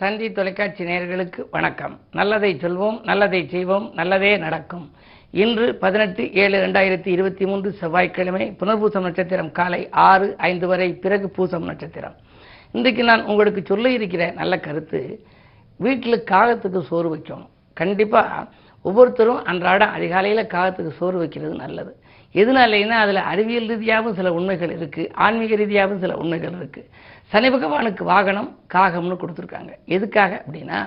தந்தி தொலைக்காட்சி நேயர்களுக்கு வணக்கம். நல்லதை சொல்வோம், நல்லதை செய்வோம், நல்லதே நடக்கும். இன்று 18/7/2023 செவ்வாய்க்கிழமை, புனர்பூசம் நட்சத்திரம் காலை 6:05 வரை, பிறகு பூசம் நட்சத்திரம். இன்றைக்கு நான் உங்களுக்கு சொல்ல இருக்கிற நல்ல கருத்து, வீட்டில் காகத்துக்கு சோறு வைக்கணும். கண்டிப்பாக ஒவ்வொருத்தரும் அன்றாட அதிகாலையில் காகத்துக்கு சோறு வைக்கிறது நல்லது. எதனாலேன்னா அதில் அறிவியல் ரீதியாகவும் சில உண்மைகள் இருக்குது, ஆன்மீக ரீதியாகவும் சில உண்மைகள் இருக்குது. சனி பகவானுக்கு வாகனம் காகம்னு கொடுத்துருக்காங்க. எதுக்காக அப்படின்னா,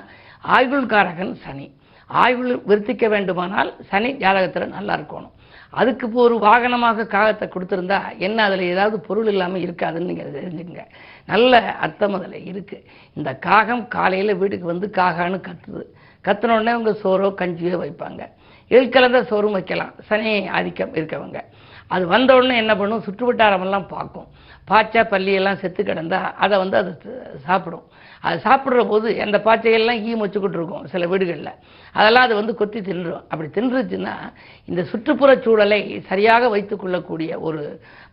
ஆயுள்காரகன் சனி. ஆயுள் விருத்திக்க வேண்டுமானால் சனி ஜாதகத்தில் நல்லா இருக்கணும். அதுக்கு இப்போ ஒரு வாகனமாக காகத்தை கொடுத்துருந்தா என்ன, அதில் ஏதாவது பொருள் இல்லாமல் இருக்காதுன்னு நீங்கள் தெரிஞ்சுங்க. நல்ல அர்த்தம் அதில் இருக்குது. இந்த காகம் காலையில் வீட்டுக்கு வந்து காகான்னு கத்துனோடனே அவங்க சோறோ கஞ்சியோ வைப்பாங்க. கலந்த சோறும் வைக்கலாம், சனி ஆதிக்கம் இருக்கவங்க. அது வந்தவுடனே என்ன பண்ணும், சுற்று வட்டாரமெல்லாம் பார்க்கும். பாச்சை பள்ளியெல்லாம் செத்து கிடந்தா அதை வந்து அது சாப்பிடும். அது சாப்பிட்ற போது அந்த பாச்சைகள்லாம் ஈ மொச்சுக்கிட்டு இருக்கும் சில வீடுகளில். அதெல்லாம் அது வந்து கொத்தி தின்றுடும். அப்படி தின்றுச்சுன்னா இந்த சுற்றுப்புற சூழலை சரியாக வைத்து கொள்ளக்கூடிய ஒரு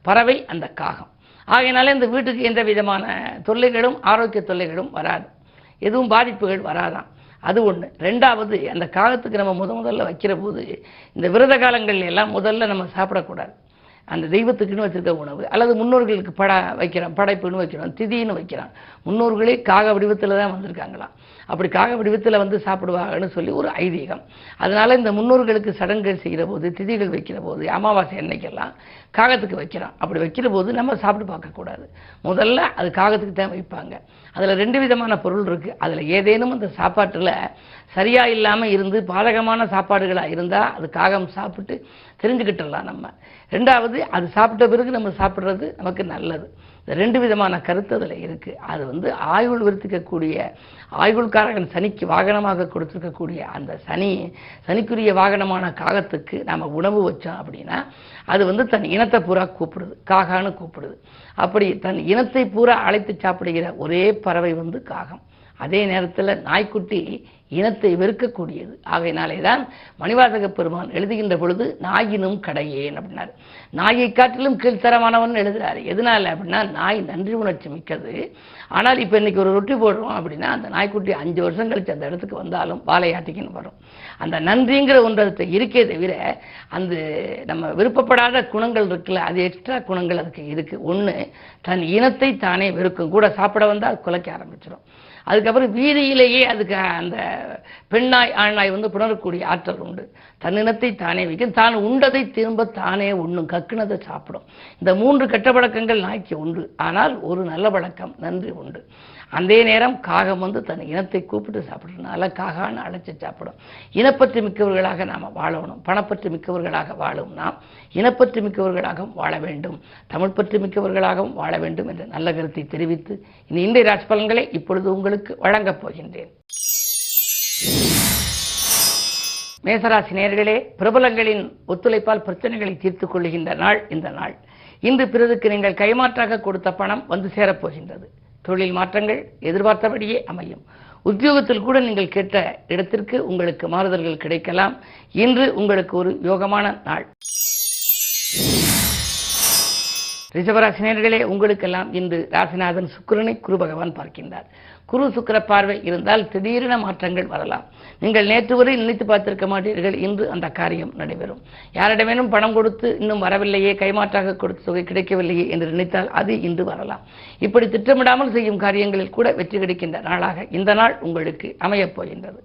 பறவை அந்த காகம். ஆகையினால இந்த வீட்டுக்கு எந்த விதமான தொல்லைகளும் ஆரோக்கிய தொல்லைகளும் வராது, எதுவும் பாதிப்புகள் வராதான். அது ஒன்று. ரெண்டாவது, அந்த காகத்துக்கு நம்ம முதல்ல வைக்கிற போது இந்த விரத காலங்கள் எல்லாம் முதல்ல நம்ம சாப்பிடக்கூடாது. அந்த தெய்வத்துக்குன்னு வச்சுருக்க உணவு அல்லது முன்னோர்களுக்கு வைக்கிறோம், படைப்புன்னு வைக்கிறோம், திதின்னு வைக்கிறோம். முன்னோர்களே காக வடிவத்தில் தான் வந்திருக்காங்களாம். அப்படி காக வடிவத்தில் வந்து சாப்பிடுவாங்கன்னு சொல்லி ஒரு ஐதீகம். அதனால் இந்த முன்னோர்களுக்கு சடங்குகள் செய்கிற போது, திதிகள் வைக்கிற போது, அமாவாசை அன்னைக்கெல்லாம் காகத்துக்கு வைக்கிறோம். அப்படி வைக்கிற போது நம்ம சாப்பிட்டு பார்க்கக்கூடாது. முதல்ல அது காகத்துக்கு தான் வைப்பாங்க. அதில் 2 விதமான பொருள் இருக்குது. அதில் ஏதேனும் அந்த சாப்பாட்டில் சரியாக இல்லாமல் இருந்து பாதகமான சாப்பாடுகளாக இருந்தால் அது காகம் சாப்பிட்டு தெரிஞ்சுக்கிட்டுலாம் நம்ம. ரெண்டாவது, அது சாப்பிட்ட பிறகு நம்ம சாப்பிட்றது நமக்கு நல்லது. இந்த 2 விதமான கருத்து அதில் இருக்குது. அது வந்து ஆயுள் விருத்திக்கக்கூடிய ஆயுள்காரகன் சனிக்கு வாகனமாக கொடுத்துருக்கக்கூடிய அந்த சனிக்குரிய வாகனமான காகத்துக்கு நாம் உணவு வச்சோம் அப்படின்னா அது வந்து தன் இனத்தை பூரா கூப்பிடுது, காகான்னு கூப்பிடுது. அப்படி தன் இனத்தை பூரா அழைத்து சாப்பிடுகிற ஒரே பறவை வந்து காகம். அதே நேரத்தில் நாய்க்குட்டி இனத்தை வெறுக்கக்கூடியது. ஆகையினாலே தான் மணிவாசக பெருமான் எழுதுகின்ற பொழுது நாயினும் கடையேன் அப்படின்னாரு. நாயை காட்டிலும் கீழ்த்தரமானவன் எழுதுறாரு. எதனால அப்படின்னா, நாய் நன்றி உணர்ச்சி மிக்கது. ஆனால் இப்போ இன்னைக்கு ஒரு ரொட்டி போடுறோம் அப்படின்னா அந்த நாய்க்குட்டி 5 வருஷம் கழிச்சு அந்த இடத்துக்கு வந்தாலும் வாழையாட்டிக்குன்னு வரும். அந்த நன்றிங்கிற ஒன்றத்தை இருக்கே தவிர அந்த நம்ம விருப்பப்படாத குணங்கள் இருக்குல்ல, அது எக்ஸ்ட்ரா குணங்கள் அதுக்கு இருக்கு. ஒன்று, தன் இனத்தை தானே வெறுக்கும். கூட சாப்பிட வந்தால் குலைக்க ஆரம்பிச்சிடும். அதுக்கப்புறம் வீதியிலேயே அதுக்கு அந்த பெண்ணாய் ஆண்நாய் வந்து புணரக்கூடிய ஆற்றல் உண்டு. தன்னினத்தை தானே வைக்கும். தான் உண்டதை திரும்ப தானே உண்ணும், கக்குனதை சாப்பிடும். இந்த 3 கெட்ட பழக்கங்கள் நாய்க்கு உண்டு. ஆனால் ஒரு நல்ல பழக்கம், நன்றி உண்டு. அதே நேரம் காகம் வந்து தன் இனத்தை கூப்பிட்டு சாப்பிட்றதுனால காகான்னு அழைச்சி சாப்பிடும். இனப்பற்று மிக்கவர்களாக நாம் வாழணும். பணப்பற்று மிக்கவர்களாக வாழும் நாம் இனப்பற்று மிக்கவர்களாகவும் வாழ வேண்டும், தமிழ் பற்று மிக்கவர்களாகவும் வாழ வேண்டும் என்ற நல்ல கருத்தை தெரிவித்து இன்றைய ராசி பலன்களை இப்பொழுது உங்களுக்கு வழங்கப் போகின்றேன். மேசராசி நேயர்களே, பிரபலங்களின் ஒத்துழைப்பால் பிரச்சனைகளை தீர்த்துக் கொள்ளுகின்ற நாள் இந்த நாள். இன்று பிறருக்கு நீங்கள் கைமாற்றாக கொடுத்த பணம் வந்து சேரப்போகின்றது. தொழில் மாற்றங்கள் எதிர்பார்த்தபடியே அமையும். உத்தியோகத்தில் கூட நீங்கள் கேட்ட இடத்திற்கு உங்களுக்கு மாறுதல்கள் கிடைக்கலாம். இன்று உங்களுக்கு ஒரு யோகமான நாள். ரிஷபராசி நேயர்களே, உங்களுக்கெல்லாம் இன்று ராசிநாதன் சுக்கிரனை குரு பகவான் பார்க்கின்றார். குரு சுக்கிர பார்வை இருந்தால் திடீரென மாற்றங்கள் வரலாம். நீங்கள் நேற்று வரை நினைத்து பார்த்திருக்க மாட்டீர்கள், இன்று அந்த காரியம் நடைபெறும். யாரிடமேனும் பணம் கொடுத்து இன்னும் வரவில்லையே, கைமாற்றாக கொடுத்த தொகை கிடைக்கவில்லையே என்று நினைத்தால் அது இன்று வரலாம். இப்படி திட்டமிடாமல் செய்யும் காரியங்களில் கூட வெற்றி கிடைக்கின்ற நாளாக இந்த நாள் உங்களுக்கு அமையப் போகின்றது.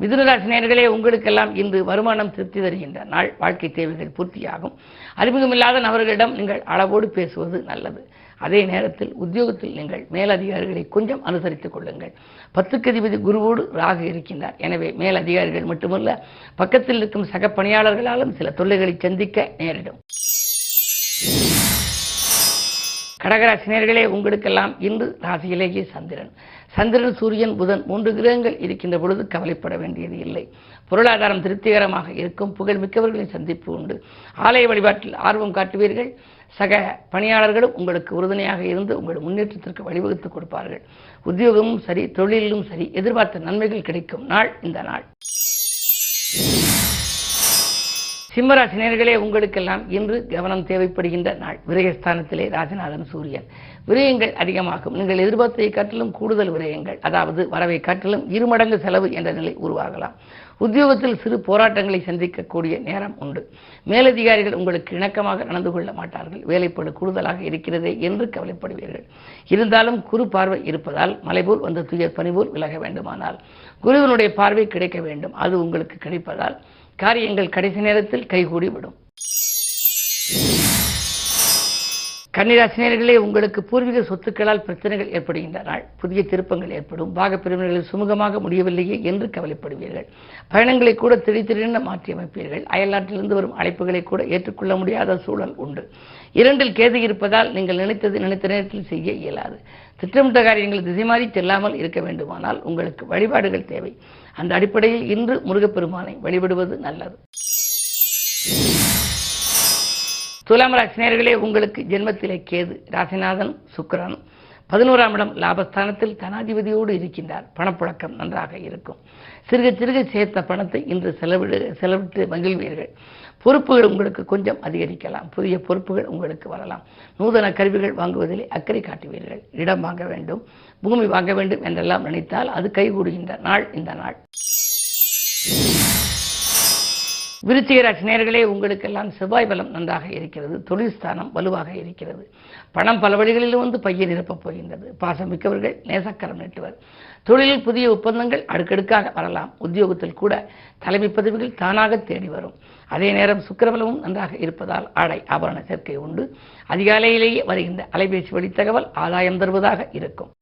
மிதுனராசி நேயர்களே, உங்களுக்கெல்லாம் இன்று வருமானம் திருப்தி தருகின்ற நாள். வாழ்க்கை தேவைகள் பூர்த்தியாகும். அறிமுகமில்லாத நபர்களிடம் நீங்கள் அளவோடு பேசுவது நல்லது. அதே நேரத்தில் உத்தியோகத்தில் நீங்கள் மேலதிகாரிகளை கொஞ்சம் அனுசரித்துக் கொள்ளுங்கள். 10க்கு அதிபதி குருவோடு ராகு இருக்கின்றார். எனவே மேலதிகாரிகள் மட்டுமல்ல, பக்கத்தில் இருக்கும் சக பணியாளர்களாலும் சில தொல்லைகளை சந்திக்க நேரிடும். கடகராசி நேயர்களே, உங்களுக்கெல்லாம் இன்று ராசியிலேயே சந்திரன் சூரியன் புதன் 3 கிரகங்கள் இருக்கின்ற பொழுது கவலைப்பட வேண்டியது இல்லை. பொருளாதாரம் திருப்திகரமாக இருக்கும். புகழ் மிக்கவர்களின் சந்திப்பு உண்டு. ஆலய வழிபாட்டில் ஆர்வம் காட்டுவீர்கள். சக பணியாளர்களும் உங்களுக்கு உறுதுணையாக இருந்து உங்கள் முன்னேற்றத்திற்கு வழிவகுத்துக் கொடுப்பார்கள். உத்தியோகமும் சரி, தொழிலும் சரி, எதிர்பார்த்த நன்மைகள் கிடைக்கும் நாள் இந்த நாள். சிம்மராசி நேயர்களே, உங்களுக்கெல்லாம் இன்று கவனம் தேவைப்படுகின்ற நாள். விரயஸ்தானத்திலே ராஜநாதன் சூரியன். விரயங்கள் அதிகமாகும். நீங்கள் எதிர்பார்த்ததை காட்டிலும் கூடுதல் விரயங்கள், அதாவது வரவை காட்டிலும் 2 மடங்கு செலவு என்ற நிலை உருவாகலாம். உத்தியோகத்தில் சிறு போராட்டங்களை சந்திக்கக்கூடிய நேரம் உண்டு. மேலதிகாரிகள் உங்களுக்கு இணக்கமாக நடந்து கொள்ள மாட்டார்கள். வேலைப்பளு கூடுதலாக இருக்கிறதே என்று கவலைப்படுவீர்கள். இருந்தாலும் குரு பார்வை இருப்பதால் மலைபோல் வந்த துயர் பனிபோல் விலக வேண்டுமானால் குருவினுடைய பார்வை கிடைக்க வேண்டும். அது உங்களுக்கு கிடைப்பதால் காரியங்கள் கடைசி நேரத்தில் கைகூடிவிடும். கன்னிராசினியர்களே, உங்களுக்கு பூர்வீக சொத்துக்களால் பிரச்சனைகள் ஏற்படுகின்ற நாள். புதிய திருப்பங்கள் ஏற்படும். பாக பிரிவினர்களில் சுமூகமாக முடியவில்லையே என்று கவலைப்படுவீர்கள். பயணங்களை கூட திடீரென மாற்றி அமைப்பீர்கள். அயல்நாட்டிலிருந்து வரும் அழைப்புகளை கூட ஏற்றுக்கொள்ள முடியாத சூழல் உண்டு. 2இல் கேது இருப்பதால் நீங்கள் நினைத்த நேரத்தில் செய்ய இயலாது. திட்டமிட்ட காரியங்கள் திசை மாறி செல்லாமல் இருக்க வேண்டுமானால் உங்களுக்கு வழிபாடுகள் தேவை. அந்த அடிப்படையில் இன்று முருகப்பெருமானை வழிபடுவது நல்லது. துலாம் ராசி நேயர்களே, உங்களுக்கு ஜென்மத்திலே கேது, ராசிநாதன் சுக்கிரன் 11ஆம் இடம் லாபஸ்தானத்தில் தனாதிபதியோடு இருக்கின்றார். பணப்புழக்கம் நன்றாக இருக்கும். சிறுக சிறுக சேர்த்த பணத்தை இன்று செலவிட்டு மகிழ்வீர்கள். பொறுப்புகள் உங்களுக்கு கொஞ்சம் அதிகரிக்கலாம். புதிய பொறுப்புகள் உங்களுக்கு வரலாம். நூதன கருவிகள் வாங்குவதிலே அக்கறை காட்டுவீர்கள். இடம் வாங்க வேண்டும், பூமி வாங்க வேண்டும் என்றெல்லாம் நினைத்தால் அது கைகூடுகின்ற நாள் இந்த நாள். விருச்சிக ராசி நேயர்களே, உங்களுக்கெல்லாம் செவ்வாய் பலம் நன்றாக இருக்கிறது. தொழில் ஸ்தானம் வலுவாக இருக்கிறது. பணம் பல வழிகளிலும் வந்து பையை நிரப்பப் போகின்றது. பாசமிக்கவர்கள் நேசக்கரம் நீட்டுவர். தொழிலில் புதிய ஒப்பந்தங்கள் அடுக்கடுக்காக வரலாம். உத்தியோகத்தில் கூட தலைமை பதவிகள் தானாக தேடி வரும். அதே நேரம் சுக்கிரபலமும் நன்றாக இருப்பதால் ஆடை ஆபரண சேர்க்கை உண்டு. அதிகாலையிலேயே வருகின்ற அலைபேசி வழி தகவல் ஆதாயம் தருவதாக இருக்கும்.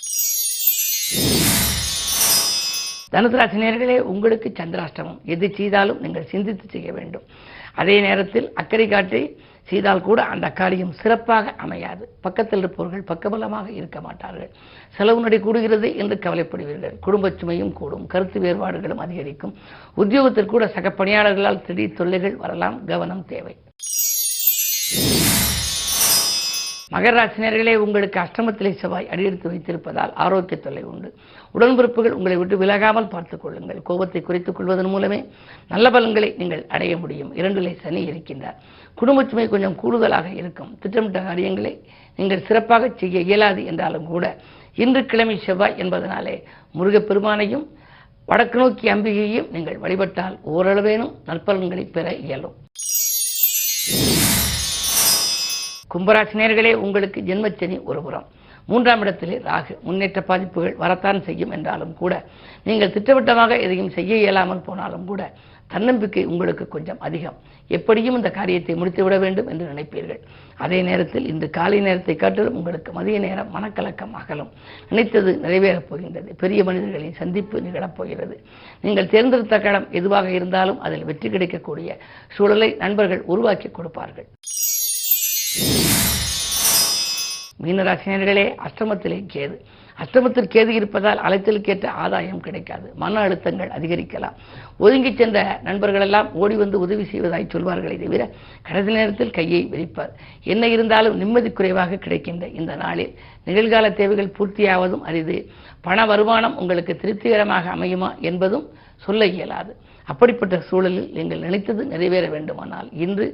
தனுசு ராசி நேயர்களே, உங்களுக்கு சந்திராஷ்டமம். எது செய்தாலும் நீங்கள் சிந்தித்து செய்ய வேண்டும். அதே நேரத்தில் அக்கறை காட்டி செய்தால் கூட அந்த காரியம் சிறப்பாக அமையாது. பக்கத்தில் இருப்பவர்கள் பக்கபலமாக இருக்க மாட்டார்கள். செலவு நடை கூடுகிறது என்று கவலைப்படுவீர்கள். குடும்ப சுமையும் கூடும். கருத்து வேறுபாடுகளும் அதிகரிக்கும். உத்தியோகத்தில் கூட சக பணியாளர்களால் திடீர் தொல்லைகள் வரலாம். கவனம் தேவை. மகர ராசினியர்களே, உங்களுக்கு அஷ்டமத்திலே செவ்வாய் அடியெடுத்து வைத்திருப்பதால் ஆரோக்கிய தொல்லை உண்டு. உடன்பிறப்புகள் உங்களை விட்டு விலகாமல் பார்த்துக் கொள்ளுங்கள். கோபத்தை குறைத்துக் கொள்வதன் மூலமே நல்ல பலன்களை நீங்கள் அடைய முடியும். 2இலே சனி இருக்கின்றார். குடும்ப சுமை கொஞ்சம் கூடுதலாக இருக்கும். திட்டமிட்ட காரியங்களை நீங்கள் சிறப்பாக செய்ய இயலாது என்றாலும் கூட இன்று கிழமை செவ்வாய் என்பதனாலே முருகப்பெருமானையும் வடக்கு நோக்கி அம்பிகையையும் நீங்கள் வழிபட்டால் ஓரளவேனும் நற்பலன்களை பெற இயலும். கும்பராசி நேயர்களே, உங்களுக்கு ஜென்மச்சனி ஒருபுறம், 3ஆம் இடத்திலே ராகு. முன்னேற்ற பாதிப்புகள் வரத்தான் செய்யும் என்றாலும் கூட நீங்கள் திட்டவட்டமாக எதையும் செய்ய இயலாமல் போனாலும் கூட தன்னம்பிக்கை உங்களுக்கு கொஞ்சம் அதிகம். எப்படியும் இந்த காரியத்தை முடித்துவிட வேண்டும் என்று நினைப்பீர்கள். அதே நேரத்தில் இன்று காலை நேரத்தை காட்டிலும் உங்களுக்கு மதிய நேரம் மனக்கலக்கம் அகலும். நினைத்தது நிறைவேறப் போகின்றது. பெரிய மனிதர்களின் சந்திப்பு நிகழப்போகிறது. நீங்கள் தேர்ந்தெடுத்த களம் எதுவாக இருந்தாலும் அதில் வெற்றி கிடைக்கக்கூடிய சூழலை நண்பர்கள் உருவாக்கி கொடுப்பார்கள். மீனராசினியர்களே, அஷ்டமத்திலே கேது. அஷ்டமத்தில் கேது இருப்பதால் அலைச்சலுக்கேற்ற ஆதாயம் கிடைக்காது. மன அழுத்தங்கள் அதிகரிக்கலாம். ஒதுங்கி சென்ற நண்பர்களெல்லாம் ஓடி வந்து உதவி செய்வதாய் சொல்வார்களே தவிர கடைசி நேரத்தில் கையை விரிப்பார். என்ன இருந்தாலும் நிம்மதி குறைவாக கிடைக்கின்ற இந்த நாளில் நிகழ்கால தேவைகள் பூர்த்தியாவதும் அரிது. பண வருமானம் உங்களுக்கு திருப்திகரமாக அமையுமா என்பதும் சொல்ல இயலாது. அப்படிப்பட்ட சூழலில் நீங்கள் நினைத்தது நிறைவேற வேண்டுமானால் இன்று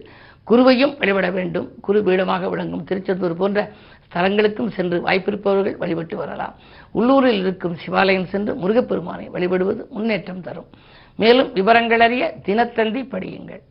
குருவையும் வழிபட வேண்டும். குரு பீடமாக விளங்கும் திருச்செந்தூர் போன்ற ஸ்தலங்களுக்கும் சென்று வாய்ப்பிருப்பவர்கள் வழிபட்டு வரலாம். உள்ளூரில் இருக்கும் சிவாலயம் சென்று முருகப்பெருமானை வழிபடுவது முன்னேற்றம் தரும். மேலும் விவரங்கள் அறிய தினத்தந்தி படியுங்கள்.